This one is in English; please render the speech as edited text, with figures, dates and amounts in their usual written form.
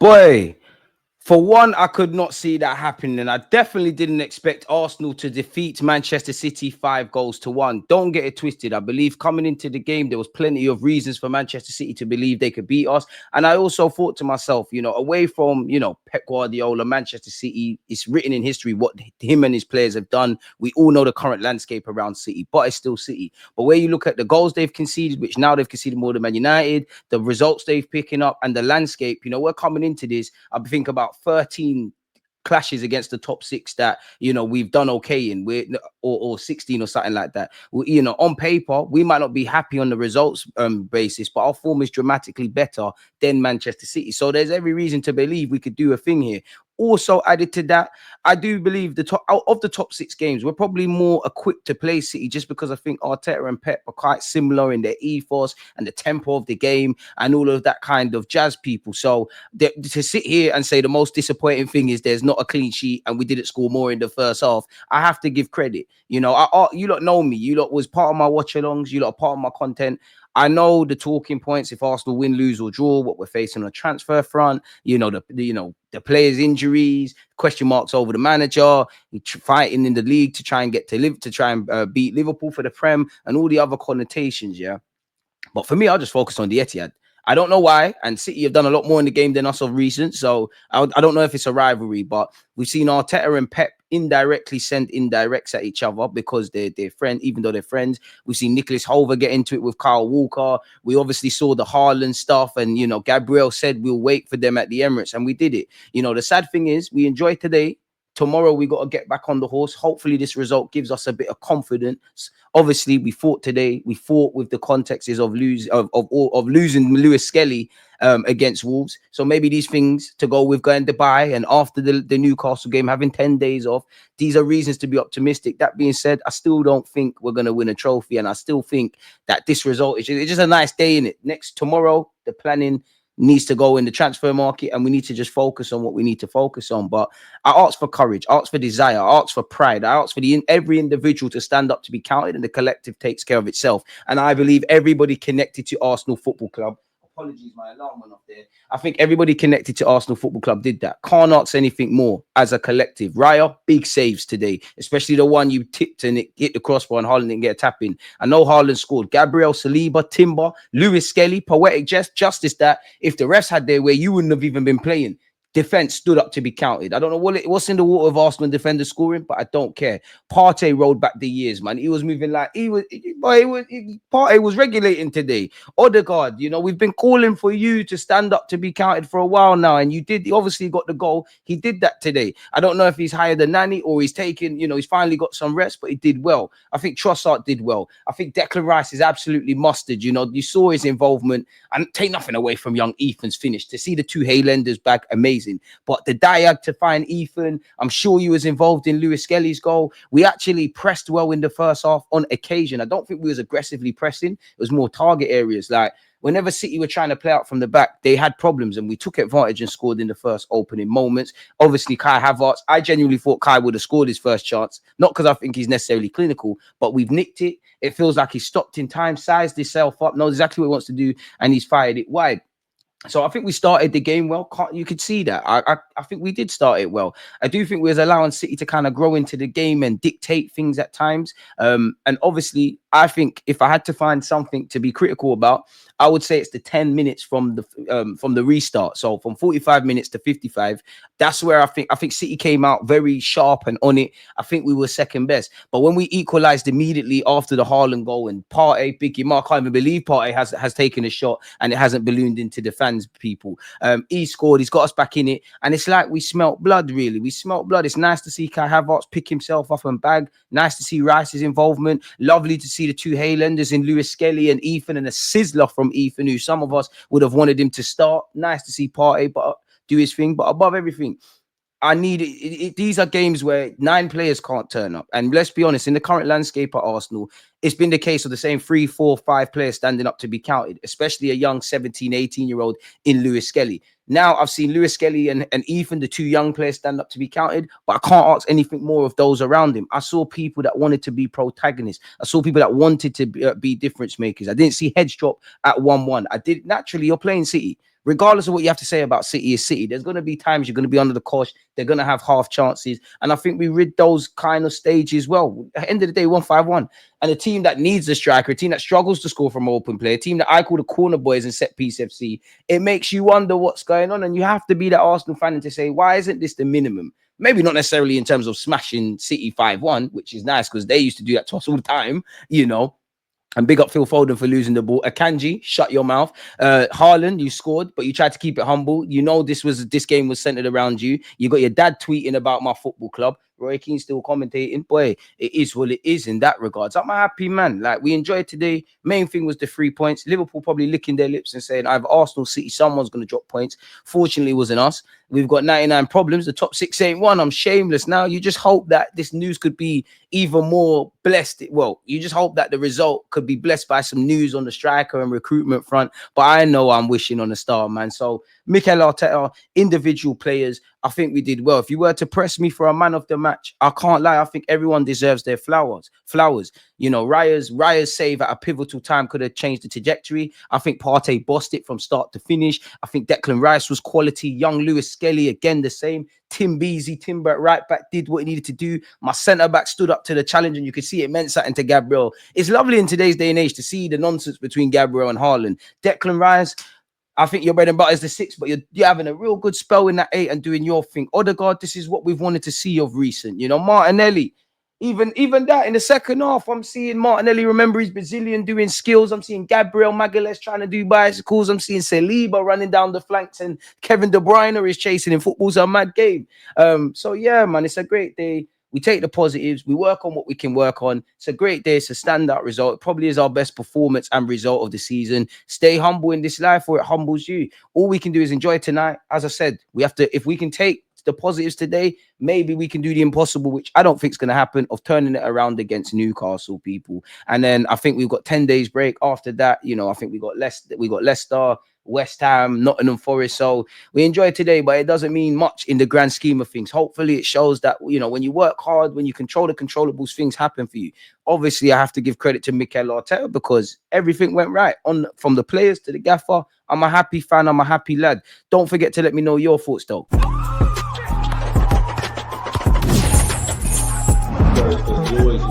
Boy, for one, I could not see that happening. And I definitely didn't expect Arsenal to defeat Manchester City 5 goals to 1. Don't get it twisted. I believe coming into the game, there was plenty of reasons for Manchester City to believe they could beat us. And I also thought to myself, away from, Pep Guardiola, Manchester City, it's written in history what him and his players have done. We all know the current landscape around City, but it's still City. But where you look at the goals they've conceded, which now they've conceded more than Man United, the results they've picking up and the landscape, we're coming into this, I think about 13 clashes against the top six that we've done okay in, or 16 or something like that. On paper we might not be happy on the results basis, but our form is dramatically better than Manchester City, so there's every reason to believe we could do a thing here. Also added to that, I do believe out of the top 6 games, we're probably more equipped to play City, just because I think Arteta and Pep are quite similar in their ethos and the tempo of the game and all of that kind of jazz people. So to sit here and say the most disappointing thing is there's not a clean sheet and we didn't score more in the first half, I have to give credit. You lot know me. You lot was part of my watch-alongs. You lot are part of my content. I know the talking points: if Arsenal win, lose, or draw, what we're facing on a transfer front, the players' injuries, question marks over the manager, fighting in the league to try and get to try and beat Liverpool for the Prem, and all the other connotations. Yeah, but for me, I'll just focus on the Etihad. I don't know why, and City have done a lot more in the game than us of recent, so I don't know if it's a rivalry, but we've seen Arteta and Pep indirectly send indirects at each other because they're friends, even though they're friends. We've seen Nicholas Hover get into it with Kyle Walker. We obviously saw the Haaland stuff, and Gabriel said we'll wait for them at the Emirates, and we did it. The sad thing is we enjoyed today. Tomorrow we got to get back on the horse. Hopefully this result gives us a bit of confidence. Obviously we fought today. We fought with the contexts of losing Lewis Skelly against Wolves. So maybe these things to go with going to Dubai and after the Newcastle game, having 10 days off, these are reasons to be optimistic. That being said, I still don't think we're going to win a trophy, and I still think that this result is just a nice day in it. Tomorrow, the planning needs to go in the transfer market, and we need to just focus on what we need to focus on. But I ask for courage, I ask for desire, I ask for pride, I ask for every individual to stand up to be counted, and the collective takes care of itself. And I believe everybody connected to Arsenal Football Club, apologies, my alarm went off there. I think everybody connected to Arsenal Football Club did that. Can't ask anything more as a collective. Raya, big saves today, especially the one you tipped and it hit the crossbar and Haaland didn't get a tap in. I know Haaland scored. Gabriel, Saliba, Timber, Lewis Skelly, poetic justice that if the refs had their way, you wouldn't have even been playing. Defense stood up to be counted. I don't know what's in the water of Arsenal defenders scoring, but I don't care. Partey rolled back the years, man. He was moving like Partey was regulating today. Odegaard, we've been calling for you to stand up to be counted for a while now, and you did. He obviously got the goal. He did that today. I don't know if he's higher than Nani or he's taken, he's finally got some rest, but he did well. I think Trossard did well. I think Declan Rice is absolutely mustard. You saw his involvement, and take nothing away from young Ethan's finish. To see the two Haylenders back, amazing. But the diag to find Ethan, I'm sure he was involved in Lewis Skelly's goal. We actually pressed well in the first half on occasion. I don't think we was aggressively pressing. It was more target areas. Like whenever City were trying to play out from the back, they had problems, and we took advantage and scored in the first opening moments. Obviously, Kai Havertz, I genuinely thought Kai would have scored his first chance, not because I think he's necessarily clinical, but we've nicked it. It feels like he's stopped in time, sized himself up, knows exactly what he wants to do, and he's fired it wide. So I think we started the game well. You could see that. I think we did start it well. I do think we was allowing City to kind of grow into the game and dictate things at times. And obviously, I think if I had to find something to be critical about, I would say it's the 10 minutes from the restart. So from 45 minutes to 55, that's where I think City came out very sharp and on it. I think we were second best. But when we equalized immediately after the Haaland goal, and Partey, Biggie Mark, I can't even believe Partey has taken a shot and it hasn't ballooned into the fans, people. He scored, he's got us back in it. And it's like we smelt blood, really. We smelt blood. It's nice to see Kai Havertz pick himself up and bag. Nice to see Rice's involvement. Lovely to see the two Haylenders in Lewis Skelly and Ethan, and a sizzler from Ethan, who some of us would have wanted him to start. Nice to see Partey do his thing. But above everything, I need it. These are games where 9 players can't turn up. And let's be honest, in the current landscape at Arsenal, it's been the case of the same 3, 4, 5 players standing up to be counted, especially a young 17, 18-year-old in Lewis Skelly. Now I've seen Lewis Skelly and Ethan, the two young players, stand up to be counted, but I can't ask anything more of those around him. I saw people that wanted to be protagonists. I saw people that wanted to be difference makers. I didn't see heads drop at 1-1. I did. Naturally, you're playing City. regardless of what you have to say about City is City. There's going to be times you're going to be under the cosh. They're going to have half chances. And I think we rid those kind of stages well. At the end of the day, 1-5-1. And a team that needs a striker, a team that struggles to score from open play, a team that I call the corner boys and set piece FC, it makes you wonder what's going on. And you have to be that Arsenal fan and to say, why isn't this the minimum? Maybe not necessarily in terms of smashing City 5-1, which is nice because they used to do that to us all the time, you know. And big up Phil Foden for losing the ball. Akanji, shut your mouth. Haaland, you scored, but you tried to keep it humble. You know this game was centered around you. You got your dad tweeting about my football club. Roy Keane still commentating. Boy, it is what it is in that regard. So I'm a happy man. Like, we enjoyed today. Main thing was the 3 points. Liverpool probably licking their lips and saying, either Arsenal, City, someone's going to drop points. Fortunately, it wasn't us. We've got 99 problems. The top 6 ain't one. I'm shameless now. You just hope that this news could be even more blessed. Well, you just hope that the result could be blessed by some news on the striker and recruitment front. But I know I'm wishing on a star, man. So Mikel Arteta, individual players, I think we did well. If you were to press me for a man of the match, I can't lie. I think everyone deserves their flowers. You know, Raya's save at a pivotal time could have changed the trajectory. I think Partey bossed it from start to finish. I think Declan Rice was quality. Young Lewis Skelly, again, the same. Tim Timber at right back did what he needed to do. My centre back stood up to the challenge, and you could see it meant something to Gabriel. It's lovely in today's day and age to see the nonsense between Gabriel and Haaland. Declan Rice, I think your bread and butter is the 6, but you're having a real good spell in that 8 and doing your thing. Odegaard, this is what we've wanted to see of recent. You know, Martinelli, even that in the second half, I'm seeing Martinelli remember his Brazilian doing skills. I'm seeing Gabriel Magalhaes trying to do bicycles. I'm seeing Saliba running down the flanks, and Kevin De Bruyne is chasing him. Football's a mad game. So yeah, man, it's a great day. We take the positives. We work on what we can work on. It's a great day. It's a standout result. It probably is our best performance and result of the season. Stay humble in this life, or it humbles you. All we can do is enjoy tonight. As I said, we have to, if we can take the positives today, maybe we can do the impossible, which I don't think is going to happen, of turning it around against Newcastle, people. And then I think we've got 10 days break after that. You know, I think we got Leicester, West Ham, Nottingham Forest. So we enjoy today, but it doesn't mean much in the grand scheme of things. Hopefully it shows that, you know, when you work hard, when you control the controllables, things happen for you. Obviously, I have to give credit to Mikel Arteta because everything went right, from the players to the gaffer. I'm a happy fan. I'm a happy lad. Don't forget to let me know your thoughts, though. Always